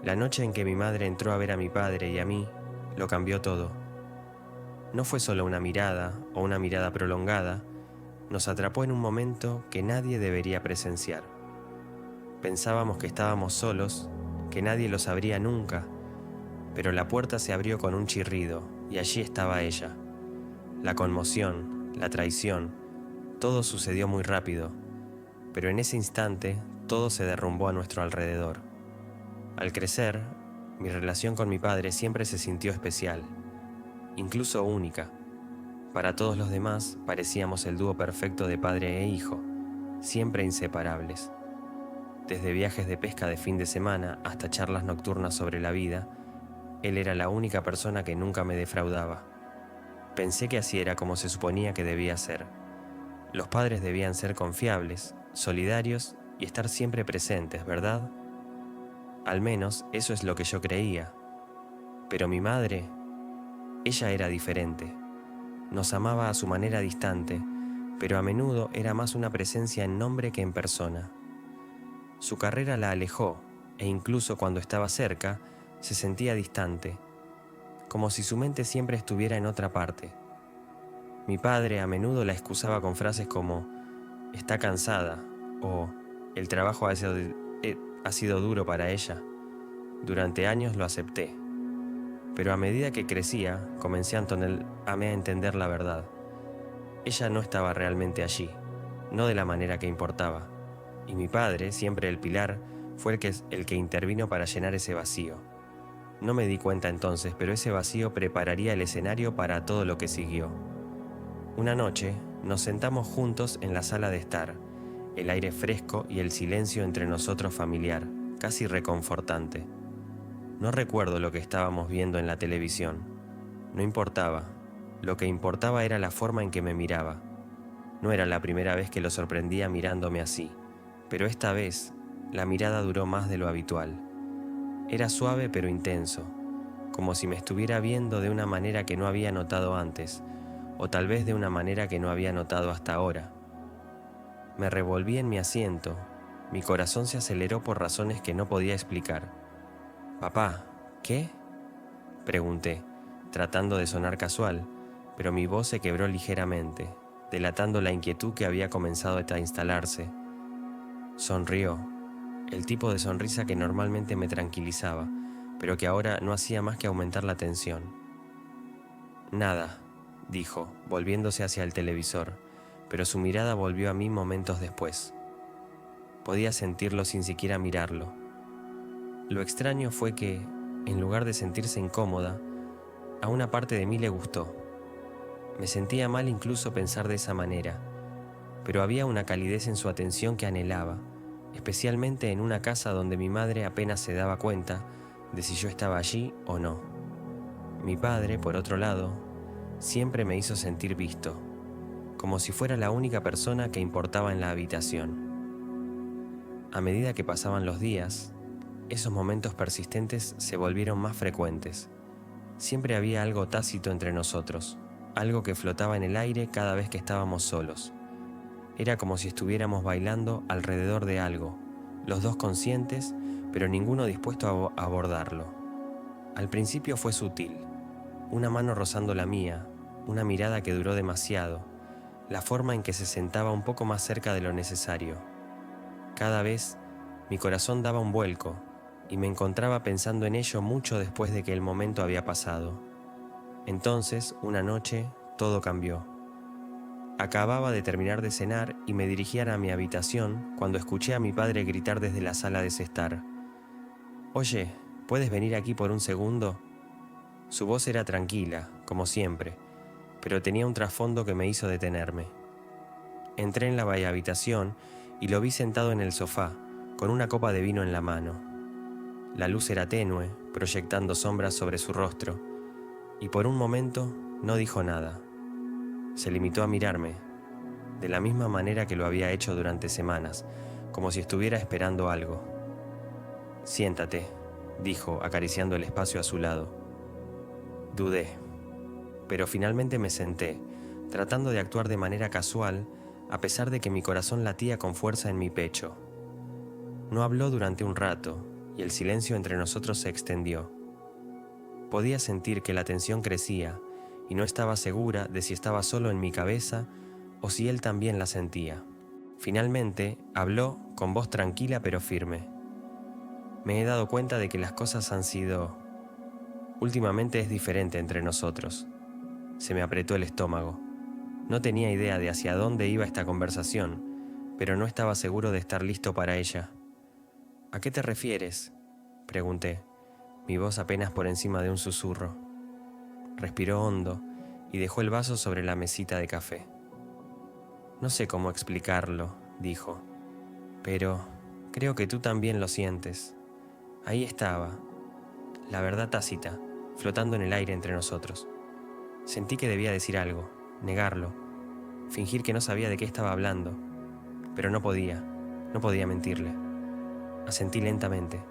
La noche en que mi madre entró a ver a mi padre y a mí, lo cambió todo. No fue solo una mirada o una mirada prolongada, nos atrapó en un momento que nadie debería presenciar. Pensábamos que estábamos solos, que nadie lo sabría nunca, pero la puerta se abrió con un chirrido y allí estaba ella. La conmoción, la traición, todo sucedió muy rápido, pero en ese instante todo se derrumbó a nuestro alrededor. Al crecer, mi relación con mi padre siempre se sintió especial, incluso única. Para todos los demás parecíamos el dúo perfecto de padre e hijo, siempre inseparables. Desde viajes de pesca de fin de semana hasta charlas nocturnas sobre la vida, él era la única persona que nunca me defraudaba. Pensé que así era como se suponía que debía ser. Los padres debían ser confiables, solidarios y estar siempre presentes, ¿verdad? Al menos eso es lo que yo creía. Pero mi madre, ella era diferente. Nos amaba a su manera distante, pero a menudo era más una presencia en nombre que en persona. Su carrera la alejó, e incluso cuando estaba cerca, se sentía distante, como si su mente siempre estuviera en otra parte. Mi padre a menudo la excusaba con frases como «está cansada» o «el trabajo ha sido duro para ella». Durante años lo acepté, pero a medida que crecía, comencé a entender la verdad. Ella no estaba realmente allí, no de la manera que importaba, y mi padre, siempre el pilar, fue el que intervino para llenar ese vacío. No me di cuenta entonces, pero ese vacío prepararía el escenario para todo lo que siguió. Una noche, nos sentamos juntos en la sala de estar, el aire fresco y el silencio entre nosotros familiar, casi reconfortante. No recuerdo lo que estábamos viendo en la televisión. No importaba. Lo que importaba era la forma en que me miraba. No era la primera vez que lo sorprendía mirándome así, pero esta vez la mirada duró más de lo habitual. Era suave pero intenso, como si me estuviera viendo de una manera que no había notado antes, o tal vez de una manera que no había notado hasta ahora. Me revolví en mi asiento, mi corazón se aceleró por razones que no podía explicar. «Papá, ¿qué?», pregunté, tratando de sonar casual, pero mi voz se quebró ligeramente, delatando la inquietud que había comenzado a instalarse. Sonrió, el tipo de sonrisa que normalmente me tranquilizaba, pero que ahora no hacía más que aumentar la tensión. «Nada», dijo, volviéndose hacia el televisor, pero su mirada volvió a mí momentos después. Podía sentirlo sin siquiera mirarlo. Lo extraño fue que, en lugar de sentirse incómoda, a una parte de mí le gustó. Me sentía mal incluso pensar de esa manera, pero había una calidez en su atención que anhelaba, especialmente en una casa donde mi madre apenas se daba cuenta de si yo estaba allí o no. Mi padre, por otro lado, siempre me hizo sentir visto, como si fuera la única persona que importaba en la habitación. A medida que pasaban los días, esos momentos persistentes se volvieron más frecuentes. Siempre había algo tácito entre nosotros, algo que flotaba en el aire cada vez que estábamos solos. Era como si estuviéramos bailando alrededor de algo, los dos conscientes, pero ninguno dispuesto a abordarlo. Al principio fue sutil, una mano rozando la mía, una mirada que duró demasiado, la forma en que se sentaba un poco más cerca de lo necesario. Cada vez mi corazón daba un vuelco y me encontraba pensando en ello mucho después de que el momento había pasado. Entonces, una noche, todo cambió. Acababa de terminar de cenar y me dirigía a mi habitación cuando escuché a mi padre gritar desde la sala de estar. «Oye, ¿puedes venir aquí por un segundo?». Su voz era tranquila, como siempre, pero tenía un trasfondo que me hizo detenerme. Entré en la habitación y lo vi sentado en el sofá, con una copa de vino en la mano. La luz era tenue, proyectando sombras sobre su rostro, y por un momento no dijo nada. Se limitó a mirarme, de la misma manera que lo había hecho durante semanas, como si estuviera esperando algo. «Siéntate», dijo, acariciando el espacio a su lado. Dudé, pero finalmente me senté, tratando de actuar de manera casual, a pesar de que mi corazón latía con fuerza en mi pecho. No habló durante un rato, y el silencio entre nosotros se extendió. Podía sentir que la tensión crecía y no estaba segura de si estaba solo en mi cabeza o si él también la sentía. Finalmente, habló con voz tranquila pero firme. Me he dado cuenta de que las cosas han sido... Últimamente es diferente entre nosotros. Se me apretó el estómago. No tenía idea de hacia dónde iba esta conversación, pero no estaba seguro de estar listo para ella. ¿A qué te refieres?, pregunté, mi voz apenas por encima de un susurro. Respiró hondo y dejó el vaso sobre la mesita de café. No sé cómo explicarlo, dijo, pero creo que tú también lo sientes. Ahí estaba, la verdad tácita, flotando en el aire entre nosotros. Sentí que debía decir algo, negarlo, fingir que no sabía de qué estaba hablando, pero no podía mentirle. Asentí lentamente,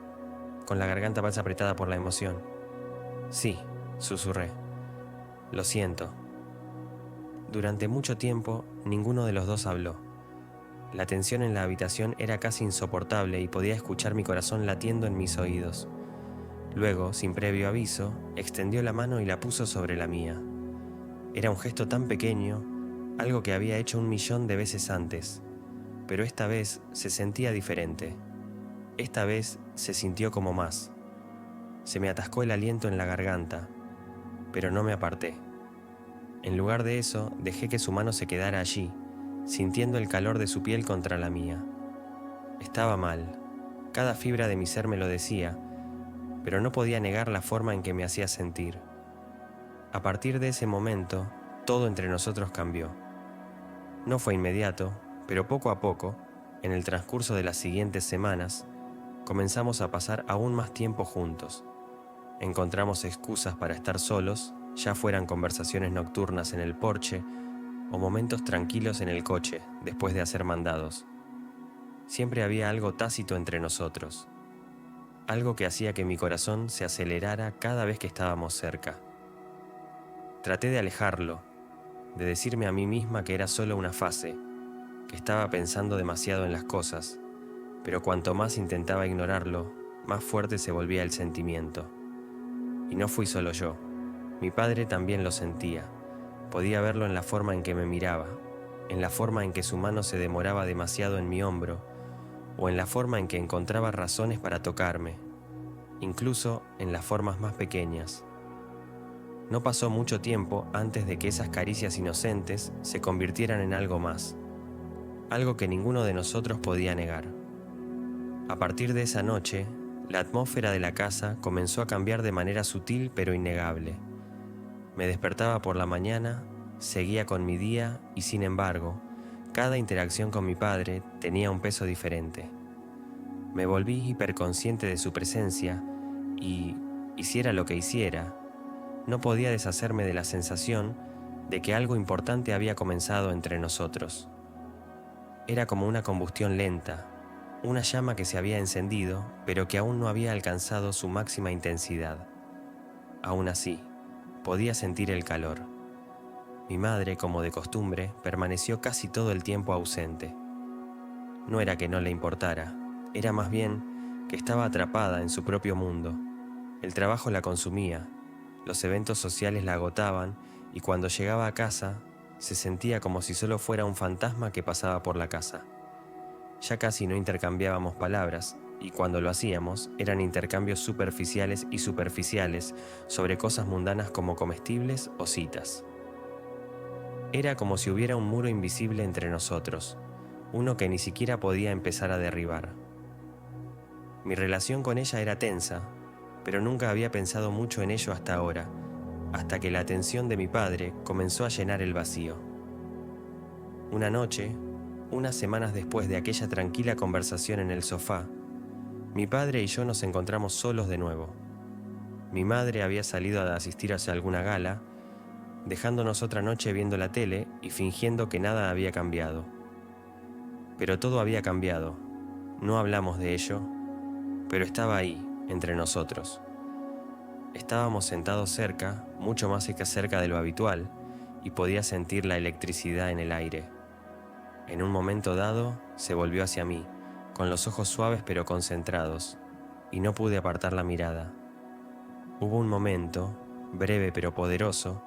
con la garganta más apretada por la emoción. Sí, susurré. Lo siento. Durante mucho tiempo, ninguno de los dos habló. La tensión en la habitación era casi insoportable y podía escuchar mi corazón latiendo en mis oídos. Luego, sin previo aviso, extendió la mano y la puso sobre la mía. Era un gesto tan pequeño, algo que había hecho 1.000.000 de veces antes, pero esta vez se sentía diferente. Esta vez se sintió como más. Se me atascó el aliento en la garganta, pero no me aparté. En lugar de eso, dejé que su mano se quedara allí, sintiendo el calor de su piel contra la mía. Estaba mal, cada fibra de mi ser me lo decía, pero no podía negar la forma en que me hacía sentir. A partir de ese momento, todo entre nosotros cambió. No fue inmediato, pero poco a poco, en el transcurso de las siguientes semanas, comenzamos a pasar aún más tiempo juntos. Encontramos excusas para estar solos, ya fueran conversaciones nocturnas en el porche o momentos tranquilos en el coche después de hacer mandados. Siempre había algo tácito entre nosotros, algo que hacía que mi corazón se acelerara cada vez que estábamos cerca. Traté de alejarlo, de decirme a mí misma que era solo una fase, que estaba pensando demasiado en las cosas, pero cuanto más intentaba ignorarlo, más fuerte se volvía el sentimiento. Y no fui solo yo, mi padre también lo sentía. Podía verlo en la forma en que me miraba, en la forma en que su mano se demoraba demasiado en mi hombro, o en la forma en que encontraba razones para tocarme, incluso en las formas más pequeñas. No pasó mucho tiempo antes de que esas caricias inocentes se convirtieran en algo más, algo que ninguno de nosotros podía negar. A partir de esa noche, la atmósfera de la casa comenzó a cambiar de manera sutil pero innegable. Me despertaba por la mañana, seguía con mi día y, sin embargo, cada interacción con mi padre tenía un peso diferente. Me volví hiperconsciente de su presencia y, hiciera lo que hiciera, no podía deshacerme de la sensación de que algo importante había comenzado entre nosotros. Era como una combustión lenta, una llama que se había encendido, pero que aún no había alcanzado su máxima intensidad. Aún así, podía sentir el calor. Mi madre, como de costumbre, permaneció casi todo el tiempo ausente. No era que no le importara, era más bien que estaba atrapada en su propio mundo. El trabajo la consumía, los eventos sociales la agotaban y cuando llegaba a casa se sentía como si solo fuera un fantasma que pasaba por la casa. Ya casi no intercambiábamos palabras y cuando lo hacíamos eran intercambios superficiales sobre cosas mundanas como comestibles o citas. Era como si hubiera un muro invisible entre nosotros, uno que ni siquiera podía empezar a derribar. Mi relación con ella era tensa, pero nunca había pensado mucho en ello hasta ahora, hasta que la atención de mi padre comenzó a llenar el vacío. Una noche, unas semanas después de aquella tranquila conversación en el sofá, mi padre y yo nos encontramos solos de nuevo. Mi madre había salido a asistir a alguna gala, dejándonos otra noche viendo la tele y fingiendo que nada había cambiado. Pero todo había cambiado. No hablamos de ello, pero estaba ahí, entre nosotros. Estábamos sentados cerca, mucho más cerca de lo habitual, y podía sentir la electricidad en el aire. En un momento dado, se volvió hacia mí, con los ojos suaves pero concentrados. y no pude apartar la mirada. Hubo un momento, breve pero poderoso,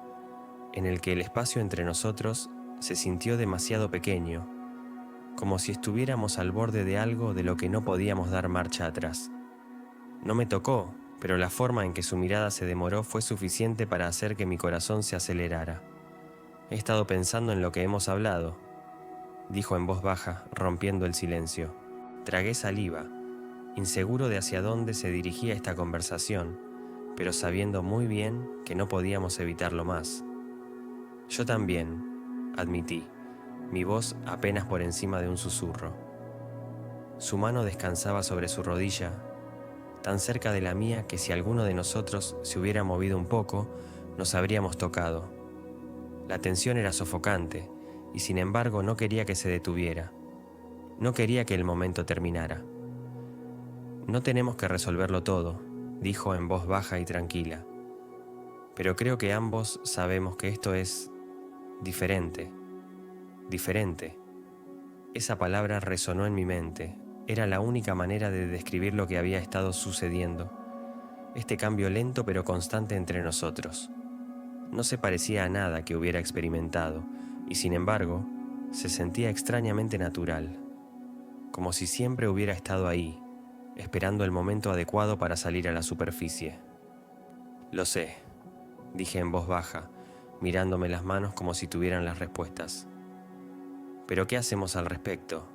en el que el espacio entre nosotros se sintió demasiado pequeño, como si estuviéramos al borde de algo de lo que no podíamos dar marcha atrás. No me tocó, pero la forma en que su mirada se demoró fue suficiente para hacer que mi corazón se acelerara. He estado pensando en lo que hemos hablado, dijo en voz baja, rompiendo el silencio. Tragué saliva, inseguro de hacia dónde se dirigía esta conversación, pero sabiendo muy bien que no podíamos evitarlo más. Yo también, admití, mi voz apenas por encima de un susurro. Su mano descansaba sobre su rodilla, tan cerca de la mía que si alguno de nosotros se hubiera movido un poco, nos habríamos tocado. La tensión era sofocante, y sin embargo no quería que se detuviera. No quería que el momento terminara. No tenemos que resolverlo todo, dijo en voz baja y tranquila. Pero creo que ambos sabemos que esto es diferente. Diferente. Esa palabra resonó en mi mente. Era la única manera de describir lo que había estado sucediendo. Este cambio lento pero constante entre nosotros. No se parecía a nada que hubiera experimentado, y sin embargo, se sentía extrañamente natural. Como si siempre hubiera estado ahí, esperando el momento adecuado para salir a la superficie. Lo sé, dije en voz baja, mirándome las manos como si tuvieran las respuestas. ¿Pero qué hacemos al respecto?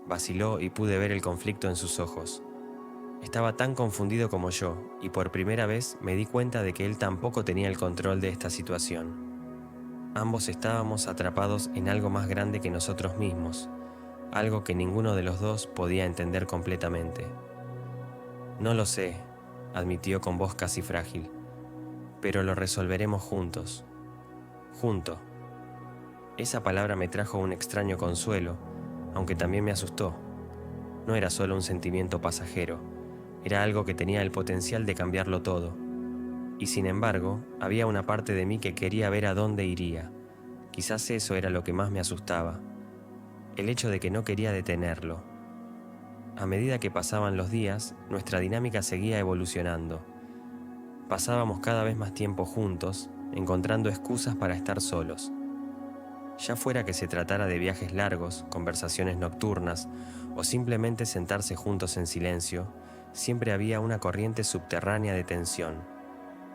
Vaciló y pude ver el conflicto en sus ojos. Estaba tan confundido como yo, y por primera vez me di cuenta de que él tampoco tenía el control de esta situación. Ambos estábamos atrapados en algo más grande que nosotros mismos, algo que ninguno de los dos podía entender completamente. No lo sé, admitió con voz casi frágil, pero lo resolveremos juntos. Junto. Esa palabra me trajo un extraño consuelo, aunque también me asustó. No era solo un sentimiento pasajero, era algo que tenía el potencial de cambiarlo todo. Y sin embargo, había una parte de mí que quería ver a dónde iría. Quizás eso era lo que más me asustaba. El hecho de que no quería detenerlo. A medida que pasaban los días, nuestra dinámica seguía evolucionando. Pasábamos cada vez más tiempo juntos, encontrando excusas para estar solos. Ya fuera que se tratara de viajes largos, conversaciones nocturnas o simplemente sentarse juntos en silencio, siempre había una corriente subterránea de tensión,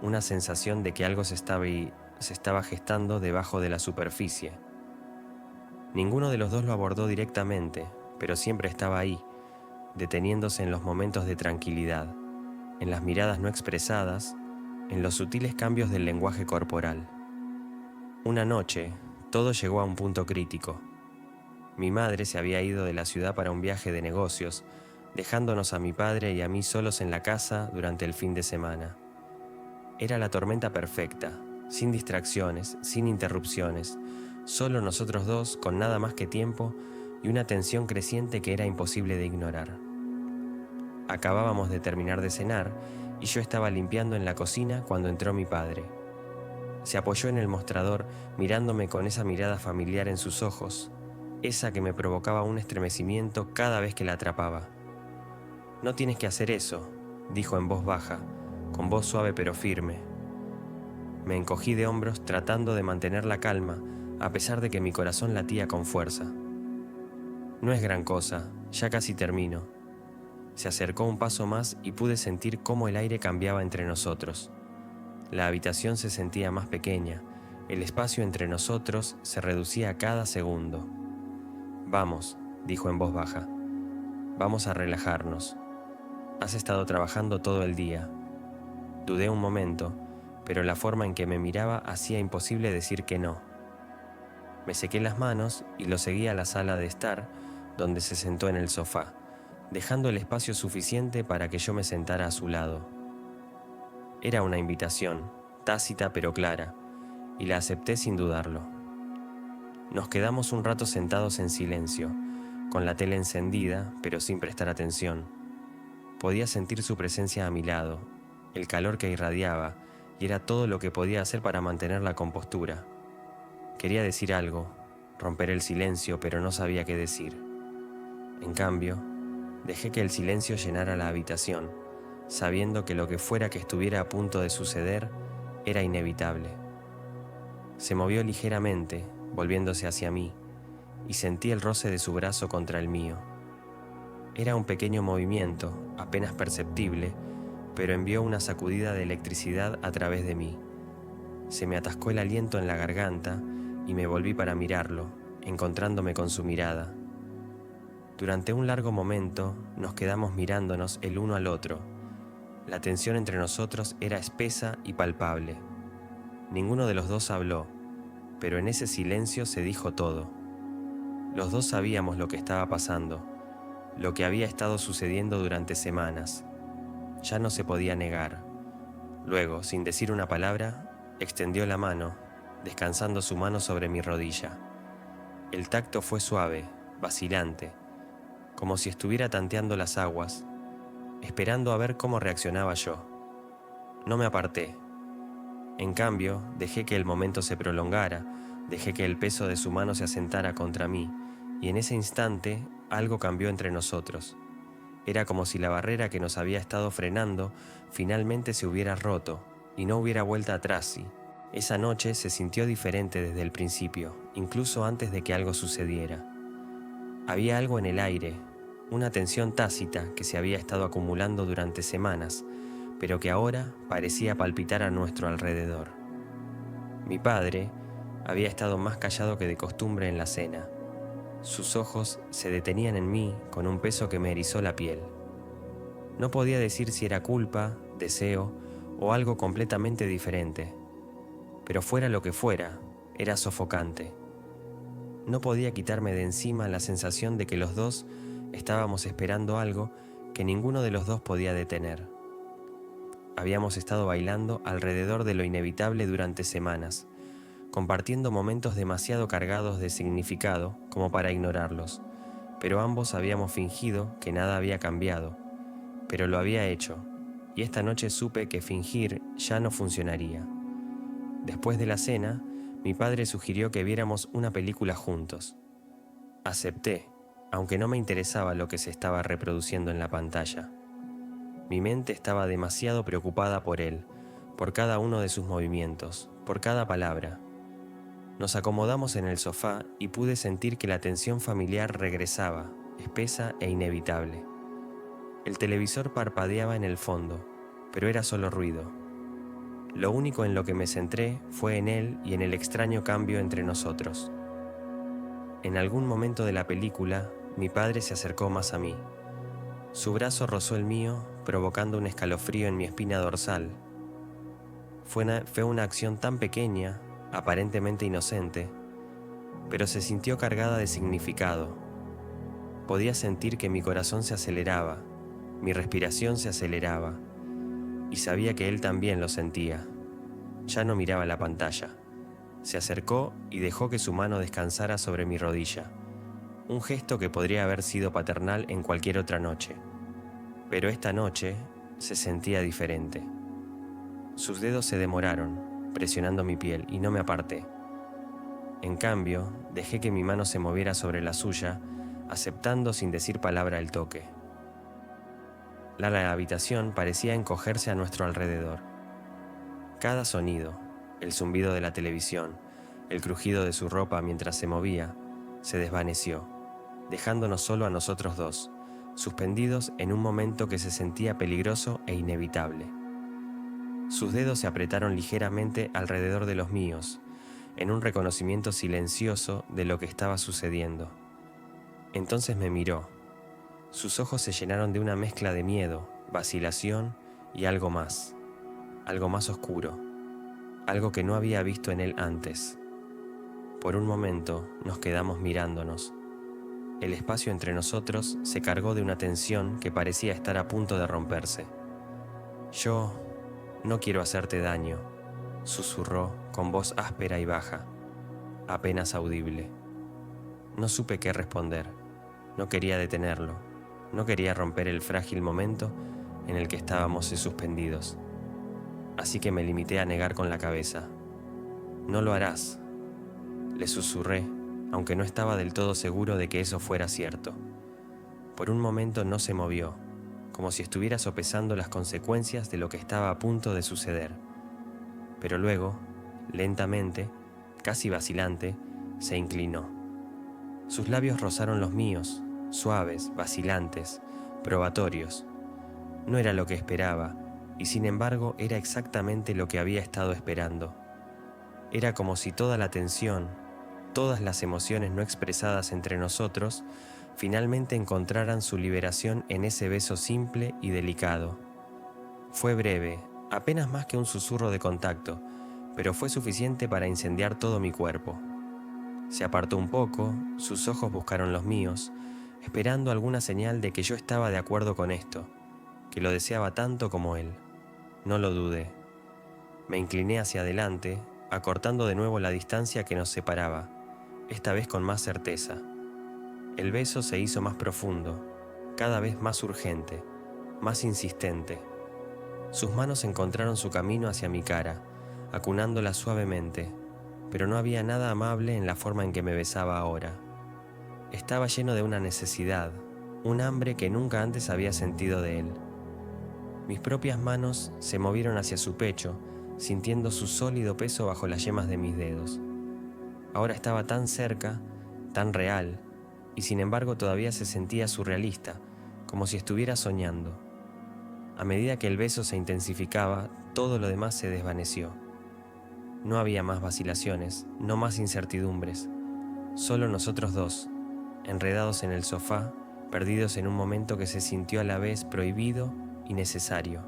una sensación de que algo se estaba gestando debajo de la superficie. Ninguno de los dos lo abordó directamente, pero siempre estaba ahí, deteniéndose en los momentos de tranquilidad, en las miradas no expresadas, en los sutiles cambios del lenguaje corporal. Una noche, todo llegó a un punto crítico. Mi madre se había ido de la ciudad para un viaje de negocios, dejándonos a mi padre y a mí solos en la casa durante el fin de semana. Era la tormenta perfecta, sin distracciones, sin interrupciones, solo nosotros dos con nada más que tiempo y una tensión creciente que era imposible de ignorar. Acabábamos de terminar de cenar y yo estaba limpiando en la cocina cuando entró mi padre. Se apoyó en el mostrador mirándome con esa mirada familiar en sus ojos, esa que me provocaba un estremecimiento cada vez que la atrapaba. «No tienes que hacer eso», dijo en voz baja, con voz suave pero firme. Me encogí de hombros tratando de mantener la calma, a pesar de que mi corazón latía con fuerza. «No es gran cosa, ya casi termino». Se acercó un paso más y pude sentir cómo el aire cambiaba entre nosotros. La habitación se sentía más pequeña, el espacio entre nosotros se reducía a cada segundo. «Vamos», dijo en voz baja, «vamos a relajarnos. Has estado trabajando todo el día». Dudé un momento, pero la forma en que me miraba hacía imposible decir que no. Me sequé las manos y lo seguí a la sala de estar, donde se sentó en el sofá, dejando el espacio suficiente para que yo me sentara a su lado. Era una invitación, tácita pero clara, y la acepté sin dudarlo. Nos quedamos un rato sentados en silencio, con la tele encendida, pero sin prestar atención. Podía sentir su presencia a mi lado, el calor que irradiaba, y era todo lo que podía hacer para mantener la compostura. Quería decir algo, romper el silencio, pero no sabía qué decir. En cambio, dejé que el silencio llenara la habitación, sabiendo que lo que fuera que estuviera a punto de suceder era inevitable. Se movió ligeramente, volviéndose hacia mí, y sentí el roce de su brazo contra el mío. Era un pequeño movimiento, apenas perceptible, pero envió una sacudida de electricidad a través de mí. Se me atascó el aliento en la garganta y me volví para mirarlo, encontrándome con su mirada. Durante un largo momento nos quedamos mirándonos el uno al otro. La tensión entre nosotros era espesa y palpable. Ninguno de los dos habló, pero en ese silencio se dijo todo. Los dos sabíamos lo que estaba pasando, lo que había estado sucediendo durante semanas. Ya no se podía negar. Luego, sin decir una palabra, extendió la mano, descansando su mano sobre mi rodilla. El tacto fue suave, vacilante, como si estuviera tanteando las aguas, esperando a ver cómo reaccionaba yo. No me aparté. En cambio, dejé que el momento se prolongara, dejé que el peso de su mano se asentara contra mí, y en ese instante algo cambió entre nosotros. Era como si la barrera que nos había estado frenando finalmente se hubiera roto y no hubiera vuelta atrás. Y esa noche se sintió diferente desde el principio, incluso antes de que algo sucediera. Había algo en el aire, una tensión tácita que se había estado acumulando durante semanas, pero que ahora parecía palpitar a nuestro alrededor. Mi padre había estado más callado que de costumbre en la cena. Sus ojos se detenían en mí con un peso que me erizó la piel. No podía decir si era culpa, deseo o algo completamente diferente, pero fuera lo que fuera, era sofocante. No podía quitarme de encima la sensación de que los dos estábamos esperando algo que ninguno de los dos podía detener. Habíamos estado bailando alrededor de lo inevitable durante semanas, compartiendo momentos demasiado cargados de significado como para ignorarlos, pero ambos habíamos fingido que nada había cambiado, pero lo había hecho, y esta noche supe que fingir ya no funcionaría. Después de la cena, mi padre sugirió que viéramos una película juntos. Acepté, aunque no me interesaba lo que se estaba reproduciendo en la pantalla. Mi mente estaba demasiado preocupada por él, por cada uno de sus movimientos, por cada palabra. Nos acomodamos en el sofá y pude sentir que la tensión familiar regresaba, espesa e inevitable. El televisor parpadeaba en el fondo, pero era solo ruido. Lo único en lo que me centré fue en él y en el extraño cambio entre nosotros. En algún momento de la película, mi padre se acercó más a mí. Su brazo rozó el mío, provocando un escalofrío en mi espina dorsal. Fue una acción tan pequeña, aparentemente inocente, pero se sintió cargada de significado. Podía sentir que mi corazón se aceleraba, mi respiración se aceleraba, y sabía que él también lo sentía. Ya no miraba la pantalla. Se acercó y dejó que su mano descansara sobre mi rodilla, un gesto que podría haber sido paternal en cualquier otra noche, pero esta noche se sentía diferente. Sus dedos se demoraron, presionando mi piel, y no me aparté. En cambio, dejé que mi mano se moviera sobre la suya, aceptando sin decir palabra el toque. La habitación parecía encogerse a nuestro alrededor. Cada sonido, el zumbido de la televisión, el crujido de su ropa mientras se movía, se desvaneció, dejándonos solo a nosotros dos, suspendidos en un momento que se sentía peligroso e inevitable. Sus dedos se apretaron ligeramente alrededor de los míos, en un reconocimiento silencioso de lo que estaba sucediendo. Entonces me miró. Sus ojos se llenaron de una mezcla de miedo, vacilación y algo más oscuro, algo que no había visto en él antes. Por un momento nos quedamos mirándonos. El espacio entre nosotros se cargó de una tensión que parecía estar a punto de romperse. «Yo no quiero hacerte daño», susurró con voz áspera y baja, apenas audible. No supe qué responder. No quería detenerlo. No quería romper el frágil momento en el que estábamos suspendidos. Así que me limité a negar con la cabeza. «No lo harás», le susurré, aunque no estaba del todo seguro de que eso fuera cierto. Por un momento no se movió, como si estuviera sopesando las consecuencias de lo que estaba a punto de suceder. Pero luego, lentamente, casi vacilante, se inclinó. Sus labios rozaron los míos, suaves, vacilantes, probatorios. No era lo que esperaba, y sin embargo era exactamente lo que había estado esperando. Era como si toda la tensión, todas las emociones no expresadas entre nosotros, finalmente encontraran su liberación en ese beso simple y delicado. Fue breve, apenas más que un susurro de contacto, pero fue suficiente para incendiar todo mi cuerpo. Se apartó un poco, sus ojos buscaron los míos, esperando alguna señal de que yo estaba de acuerdo con esto, que lo deseaba tanto como él. No lo dudé. Me incliné hacia adelante, acortando de nuevo la distancia que nos separaba, esta vez con más certeza. El beso se hizo más profundo, cada vez más urgente, más insistente. Sus manos encontraron su camino hacia mi cara, acunándola suavemente, pero no había nada amable en la forma en que me besaba ahora. Estaba lleno de una necesidad, un hambre que nunca antes había sentido de él. Mis propias manos se movieron hacia su pecho, sintiendo su sólido peso bajo las yemas de mis dedos. Ahora estaba tan cerca, tan real, y sin embargo todavía se sentía surrealista, como si estuviera soñando. A medida que el beso se intensificaba, todo lo demás se desvaneció. No había más vacilaciones, no más incertidumbres, solo nosotros dos, enredados en el sofá, perdidos en un momento que se sintió a la vez prohibido y necesario.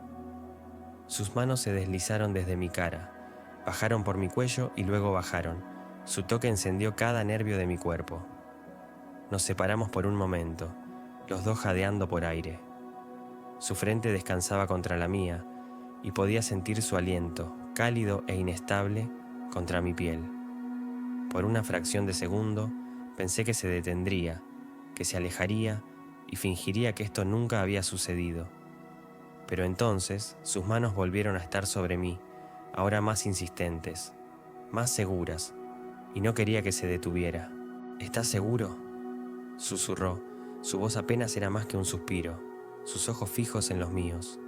Sus manos se deslizaron desde mi cara, bajaron por mi cuello y luego bajaron. Su toque encendió cada nervio de mi cuerpo. Nos separamos por un momento, los dos jadeando por aire. Su frente descansaba contra la mía y podía sentir su aliento, cálido e inestable, contra mi piel. Por una fracción de segundo pensé que se detendría, que se alejaría y fingiría que esto nunca había sucedido. Pero entonces sus manos volvieron a estar sobre mí, ahora más insistentes, más seguras, y no quería que se detuviera. ¿Estás seguro?, susurró. Su voz apenas era más que un suspiro, sus ojos fijos en los míos.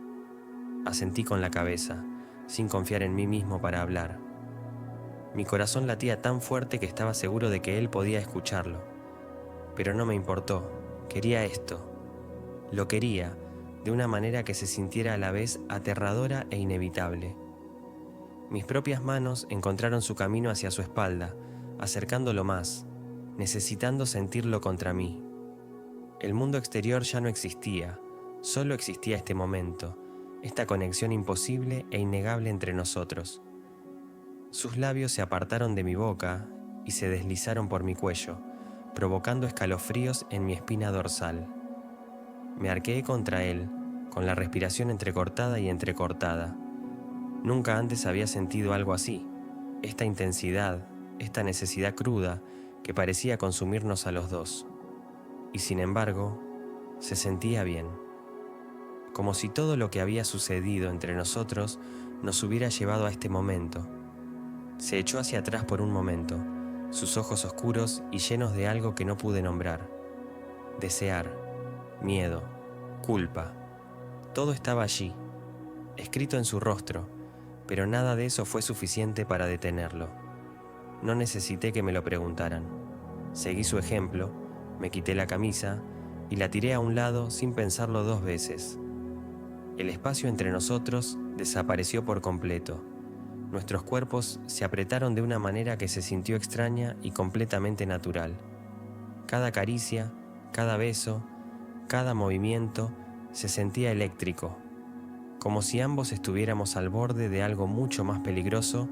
Asentí con la cabeza, sin confiar en mí mismo para hablar. Mi corazón latía tan fuerte que estaba seguro de que él podía escucharlo. Pero no me importó, quería esto. Lo quería, de una manera que se sintiera a la vez aterradora e inevitable. Mis propias manos encontraron su camino hacia su espalda, acercándolo más, necesitando sentirlo contra mí. El mundo exterior ya no existía, solo existía este momento, esta conexión imposible e innegable entre nosotros. Sus labios se apartaron de mi boca y se deslizaron por mi cuello, provocando escalofríos en mi espina dorsal. Me arqueé contra él, con la respiración entrecortada y entrecortada. Nunca antes había sentido algo así, esta intensidad, esta necesidad cruda que parecía consumirnos a los dos. Y sin embargo, se sentía bien, como si todo lo que había sucedido entre nosotros nos hubiera llevado a este momento. Se echó hacia atrás por un momento, sus ojos oscuros y llenos de algo que no pude nombrar. Desear, miedo, culpa, todo estaba allí, escrito en su rostro, pero nada de eso fue suficiente para detenerlo. No necesité que me lo preguntaran. Seguí su ejemplo, me quité la camisa y la tiré a un lado sin pensarlo dos veces. El espacio entre nosotros desapareció por completo. Nuestros cuerpos se apretaron de una manera que se sintió extraña y completamente natural. Cada caricia, cada beso, cada movimiento se sentía eléctrico, como si ambos estuviéramos al borde de algo mucho más peligroso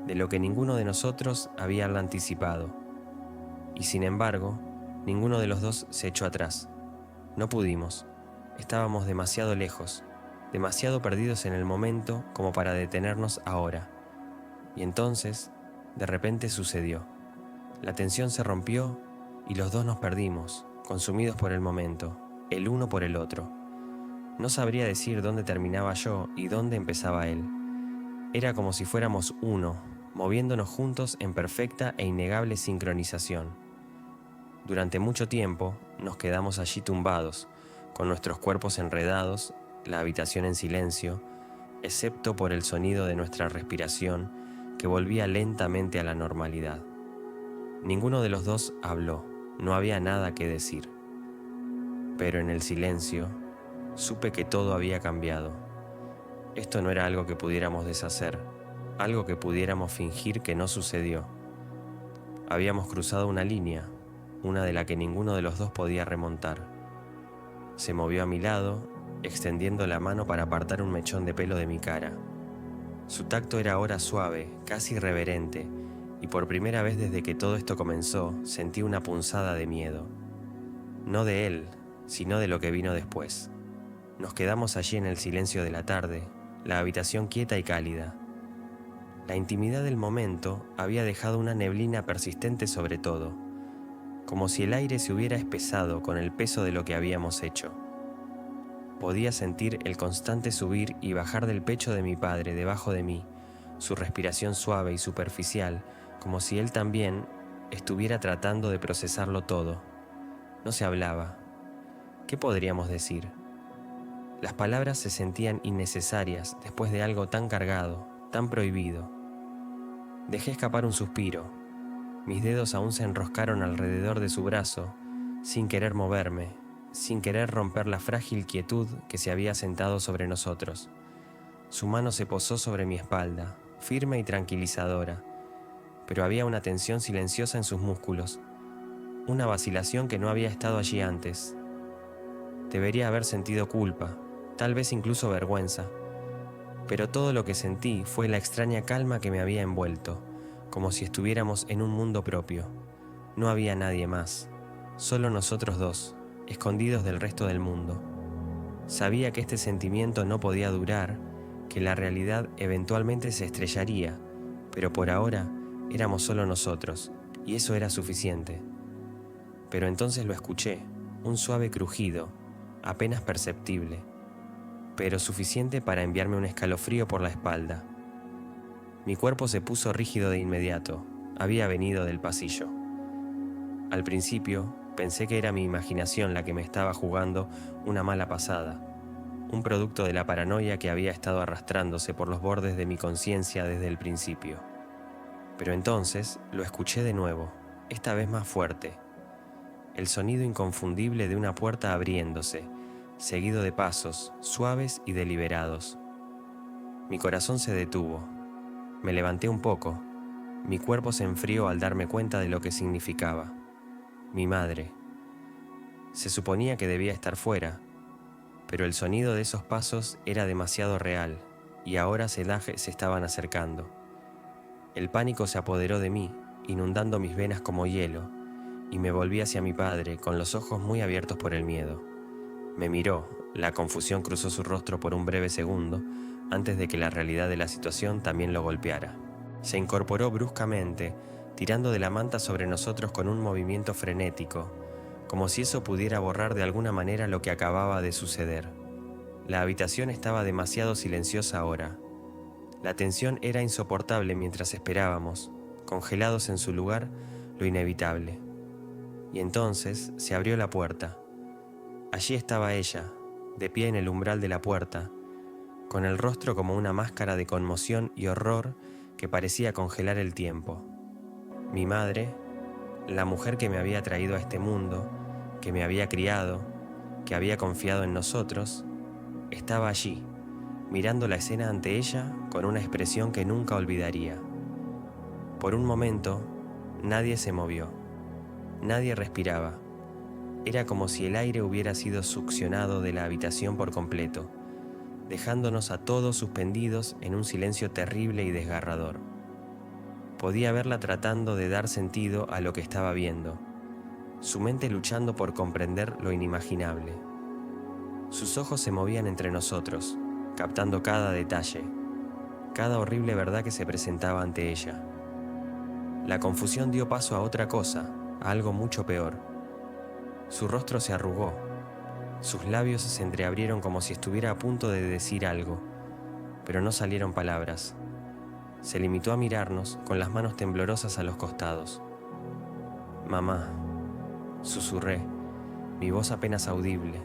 de lo que ninguno de nosotros había anticipado. Y sin embargo, ninguno de los dos se echó atrás. No pudimos. Estábamos demasiado lejos, demasiado perdidos en el momento como para detenernos ahora. Y entonces, de repente sucedió. La tensión se rompió y los dos nos perdimos, consumidos por el momento, el uno por el otro. No sabría decir dónde terminaba yo y dónde empezaba él. Era como si fuéramos uno, moviéndonos juntos en perfecta e innegable sincronización. Durante mucho tiempo nos quedamos allí tumbados, con nuestros cuerpos enredados, la habitación en silencio, excepto por el sonido de nuestra respiración que volvía lentamente a la normalidad. Ninguno de los dos habló, no había nada que decir. Pero en el silencio, supe que todo había cambiado. Esto no era algo que pudiéramos deshacer, algo que pudiéramos fingir que no sucedió. Habíamos cruzado una línea, una de la que ninguno de los dos podía remontar. Se movió a mi lado, extendiendo la mano para apartar un mechón de pelo de mi cara. Su tacto era ahora suave, casi reverente, y por primera vez desde que todo esto comenzó, sentí una punzada de miedo. No de él, sino de lo que vino después. Nos quedamos allí en el silencio de la tarde, la habitación quieta y cálida. La intimidad del momento había dejado una neblina persistente sobre todo, como si el aire se hubiera espesado con el peso de lo que habíamos hecho. Podía sentir el constante subir y bajar del pecho de mi padre debajo de mí, su respiración suave y superficial, como si él también estuviera tratando de procesarlo todo. No se hablaba. ¿Qué podríamos decir? Las palabras se sentían innecesarias después de algo tan cargado, tan prohibido. Dejé escapar un suspiro. Mis dedos aún se enroscaron alrededor de su brazo, sin querer moverme, sin querer romper la frágil quietud que se había sentado sobre nosotros. Su mano se posó sobre mi espalda, firme y tranquilizadora, pero había una tensión silenciosa en sus músculos, una vacilación que no había estado allí antes. Debería haber sentido culpa, tal vez incluso vergüenza, pero todo lo que sentí fue la extraña calma que me había envuelto, como si estuviéramos en un mundo propio. No había nadie más, solo nosotros dos, escondidos del resto del mundo. Sabía que este sentimiento no podía durar, que la realidad eventualmente se estrellaría, pero por ahora éramos solo nosotros, y eso era suficiente. Pero entonces lo escuché, un suave crujido, apenas perceptible, pero suficiente para enviarme un escalofrío por la espalda. Mi cuerpo se puso rígido de inmediato, había venido del pasillo. Al principio pensé que era mi imaginación la que me estaba jugando una mala pasada, un producto de la paranoia que había estado arrastrándose por los bordes de mi conciencia desde el principio. Pero entonces lo escuché de nuevo, esta vez más fuerte. El sonido inconfundible de una puerta abriéndose, seguido de pasos suaves y deliberados. Mi corazón se detuvo. Me levanté un poco. Mi cuerpo se enfrió al darme cuenta de lo que significaba. Mi madre. Se suponía que debía estar fuera, pero el sonido de esos pasos era demasiado real y ahora se estaban acercando. El pánico se apoderó de mí, inundando mis venas como hielo, y me volví hacia mi padre con los ojos muy abiertos por el miedo. Me miró, la confusión cruzó su rostro por un breve segundo, antes de que la realidad de la situación también lo golpeara. Se incorporó bruscamente, tirando de la manta sobre nosotros con un movimiento frenético, como si eso pudiera borrar de alguna manera lo que acababa de suceder. La habitación estaba demasiado silenciosa ahora. La tensión era insoportable mientras esperábamos, congelados en su lugar, lo inevitable. Y entonces se abrió la puerta. Allí estaba ella, de pie en el umbral de la puerta, con el rostro como una máscara de conmoción y horror que parecía congelar el tiempo. Mi madre, la mujer que me había traído a este mundo, que me había criado, que había confiado en nosotros, estaba allí, mirando la escena ante ella con una expresión que nunca olvidaría. Por un momento, nadie se movió, nadie respiraba. Era como si el aire hubiera sido succionado de la habitación por completo, dejándonos a todos suspendidos en un silencio terrible y desgarrador. Podía verla tratando de dar sentido a lo que estaba viendo, su mente luchando por comprender lo inimaginable. Sus ojos se movían entre nosotros, captando cada detalle, cada horrible verdad que se presentaba ante ella. La confusión dio paso a otra cosa, a algo mucho peor. Su rostro se arrugó, sus labios se entreabrieron como si estuviera a punto de decir algo, pero no salieron palabras. Se limitó a mirarnos con las manos temblorosas a los costados. «Mamá», susurré, mi voz apenas audible.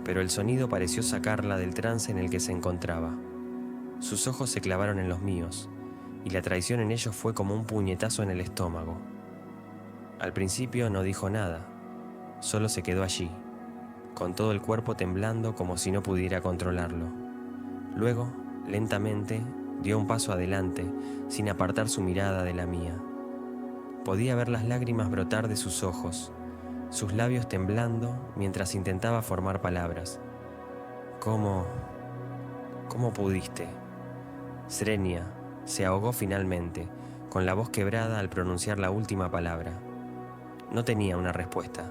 pero el sonido pareció sacarla del trance en el que se encontraba. Sus ojos se clavaron en los míos, y la traición en ellos fue como un puñetazo en el estómago. Al principio no dijo nada, solo se quedó allí, con todo el cuerpo temblando como si no pudiera controlarlo. Luego, lentamente, dio un paso adelante, sin apartar su mirada de la mía. Podía ver las lágrimas brotar de sus ojos, sus labios temblando mientras intentaba formar palabras. ¿Cómo pudiste? Srenia se ahogó finalmente, con la voz quebrada al pronunciar la última palabra. No tenía una respuesta.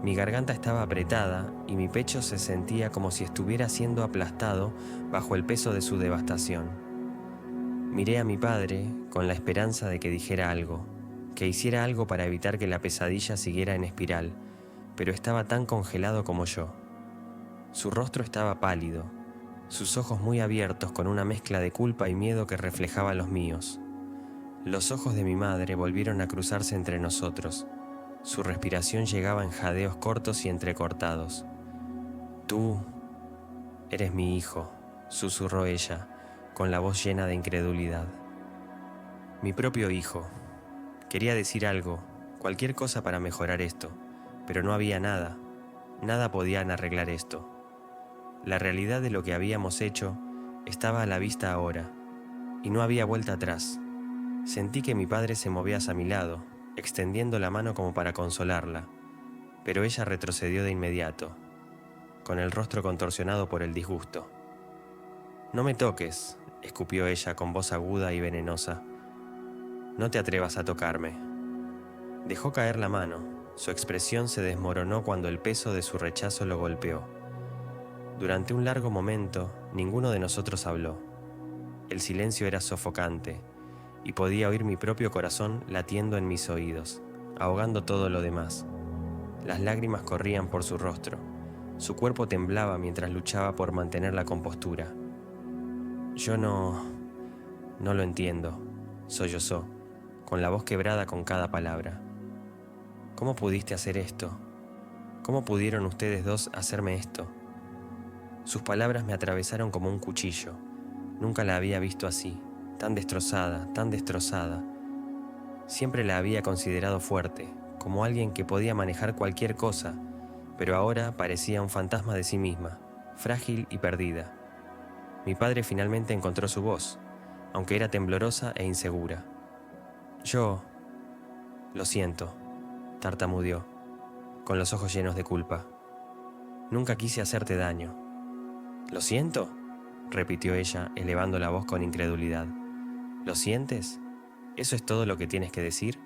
Mi garganta estaba apretada y mi pecho se sentía como si estuviera siendo aplastado bajo el peso de su devastación. Miré a mi padre con la esperanza de que dijera algo, que hiciera algo para evitar que la pesadilla siguiera en espiral, pero estaba tan congelado como yo. Su rostro estaba pálido, sus ojos muy abiertos con una mezcla de culpa y miedo que reflejaba los míos. Los ojos de mi madre volvieron a cruzarse entre nosotros. Su respiración llegaba en jadeos cortos y entrecortados. «Tú eres mi hijo», susurró ella, con la voz llena de incredulidad. Mi propio hijo. Quería decir algo, cualquier cosa para mejorar esto, pero no había nada. Nada podían arreglar esto. La realidad de lo que habíamos hecho estaba a la vista ahora, y no había vuelta atrás. Sentí que mi padre se movía hacia mi lado, extendiendo la mano como para consolarla, pero ella retrocedió de inmediato, con el rostro contorsionado por el disgusto. «No me toques», escupió ella con voz aguda y venenosa. «No te atrevas a tocarme». Dejó caer la mano, su expresión se desmoronó cuando el peso de su rechazo lo golpeó. Durante un largo momento, ninguno de nosotros habló. El silencio era sofocante, y podía oír mi propio corazón latiendo en mis oídos, ahogando todo lo demás. Las lágrimas corrían por su rostro, su cuerpo temblaba mientras luchaba por mantener la compostura. «Yo no lo entiendo», sollozó, con la voz quebrada con cada palabra. «¿Cómo pudiste hacer esto? ¿Cómo pudieron ustedes dos hacerme esto?» Sus palabras me atravesaron como un cuchillo. Nunca la había visto así, tan destrozada, tan destrozada. Siempre la había considerado fuerte, como alguien que podía manejar cualquier cosa, pero ahora parecía un fantasma de sí misma, frágil y perdida. Mi padre finalmente encontró su voz, aunque era temblorosa e insegura. «Yo lo siento», tartamudeó, con los ojos llenos de culpa. «Nunca quise hacerte daño». «¿Lo siento?», repitió ella, elevando la voz con incredulidad. «¿Lo sientes? ¿Eso es todo lo que tienes que decir?».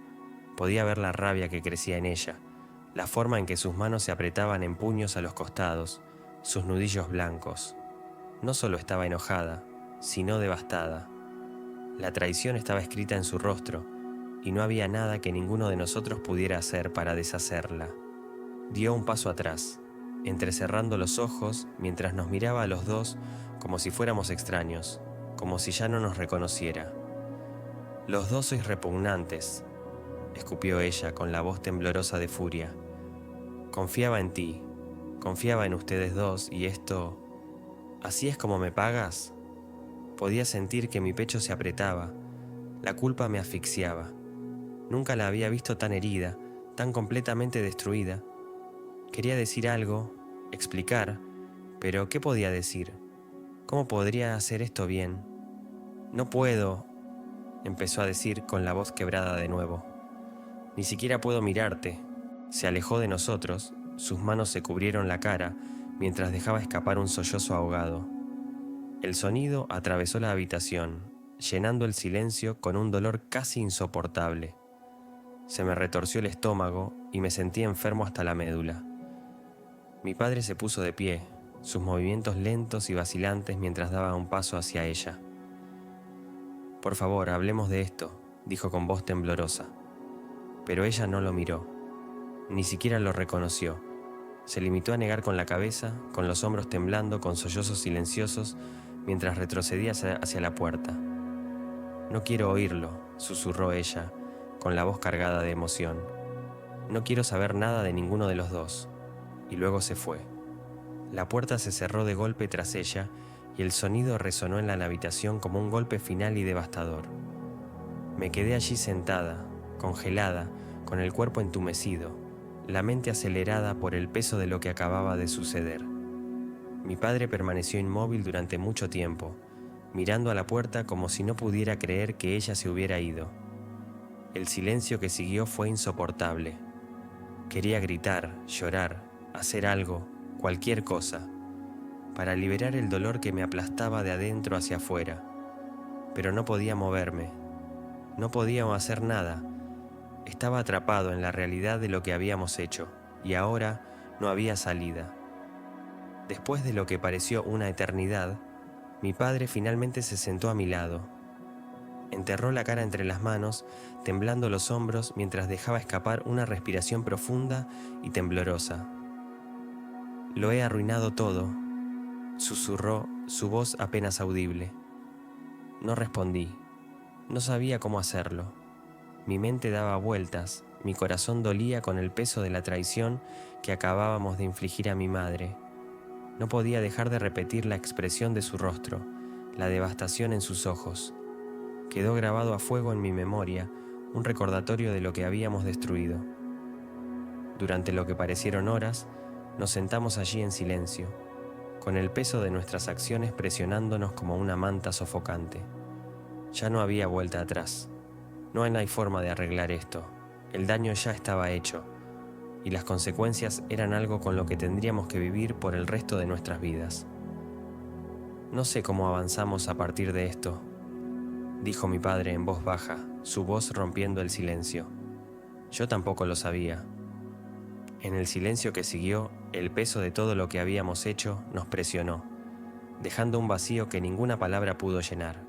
Podía ver la rabia que crecía en ella, la forma en que sus manos se apretaban en puños a los costados, sus nudillos blancos. No solo estaba enojada, sino devastada. La traición estaba escrita en su rostro, y no había nada que ninguno de nosotros pudiera hacer para deshacerla. Dio un paso atrás, entrecerrando los ojos mientras nos miraba a los dos como si fuéramos extraños, como si ya no nos reconociera. «Los dos sois repugnantes», escupió ella con la voz temblorosa de furia. «Confiaba en ti, confiaba en ustedes dos y esto... ¿Así es como me pagas?». Podía sentir que mi pecho se apretaba, la culpa me asfixiaba. Nunca la había visto tan herida, tan completamente destruida. Quería decir algo, explicar, pero ¿qué podía decir? ¿Cómo podría hacer esto bien? «No puedo», empezó a decir con la voz quebrada de nuevo. «Ni siquiera puedo mirarte». Se alejó de nosotros, sus manos se cubrieron la cara mientras dejaba escapar un sollozo ahogado. El sonido atravesó la habitación, llenando el silencio con un dolor casi insoportable. Se me retorció el estómago y me sentí enfermo hasta la médula. Mi padre se puso de pie, sus movimientos lentos y vacilantes mientras daba un paso hacia ella. «Por favor, hablemos de esto», dijo con voz temblorosa. Pero ella no lo miró, ni siquiera lo reconoció. Se limitó a negar con la cabeza, con los hombros temblando, con sollozos silenciosos, mientras retrocedía hacia la puerta. «No quiero oírlo», susurró ella, con la voz cargada de emoción. «No quiero saber nada de ninguno de los dos». Y luego se fue. La puerta se cerró de golpe tras ella y el sonido resonó en la habitación como un golpe final y devastador. Me quedé allí sentada, congelada, con el cuerpo entumecido, la mente acelerada por el peso de lo que acababa de suceder. Mi padre permaneció inmóvil durante mucho tiempo, mirando a la puerta como si no pudiera creer que ella se hubiera ido. El silencio que siguió fue insoportable. Quería gritar, llorar, hacer algo, cualquier cosa, para liberar el dolor que me aplastaba de adentro hacia afuera. Pero no podía moverme, no podía hacer nada. Estaba atrapado en la realidad de lo que habíamos hecho, y ahora no había salida. Después de lo que pareció una eternidad, mi padre finalmente se sentó a mi lado. Enterró la cara entre las manos, temblando los hombros mientras dejaba escapar una respiración profunda y temblorosa. «Lo he arruinado todo», susurró, su voz apenas audible. No respondí. No sabía cómo hacerlo. Mi mente daba vueltas, mi corazón dolía con el peso de la traición que acabábamos de infligir a mi madre. No podía dejar de repetir la expresión de su rostro, la devastación en sus ojos. Quedó grabado a fuego en mi memoria, un recordatorio de lo que habíamos destruido. Durante lo que parecieron horas, nos sentamos allí en silencio, con el peso de nuestras acciones presionándonos como una manta sofocante. Ya no había vuelta atrás. No hay forma de arreglar esto. El daño ya estaba hecho, y las consecuencias eran algo con lo que tendríamos que vivir por el resto de nuestras vidas. No sé cómo avanzamos a partir de esto, dijo mi padre en voz baja, su voz rompiendo el silencio. Yo tampoco lo sabía. En el silencio que siguió, el peso de todo lo que habíamos hecho nos presionó, dejando un vacío que ninguna palabra pudo llenar.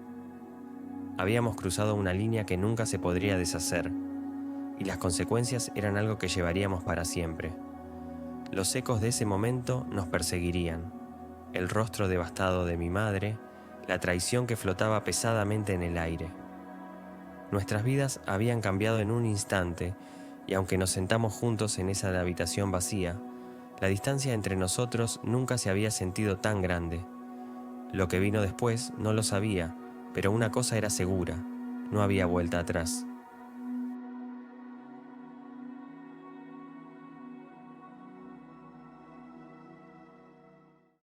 Habíamos cruzado una línea que nunca se podría deshacer, y las consecuencias eran algo que llevaríamos para siempre. Los ecos de ese momento nos perseguirían: el rostro devastado de mi madre, la traición que flotaba pesadamente en el aire. Nuestras vidas habían cambiado en un instante, y aunque nos sentamos juntos en esa habitación vacía, la distancia entre nosotros nunca se había sentido tan grande. Lo que vino después no lo sabía, pero una cosa era segura: no había vuelta atrás.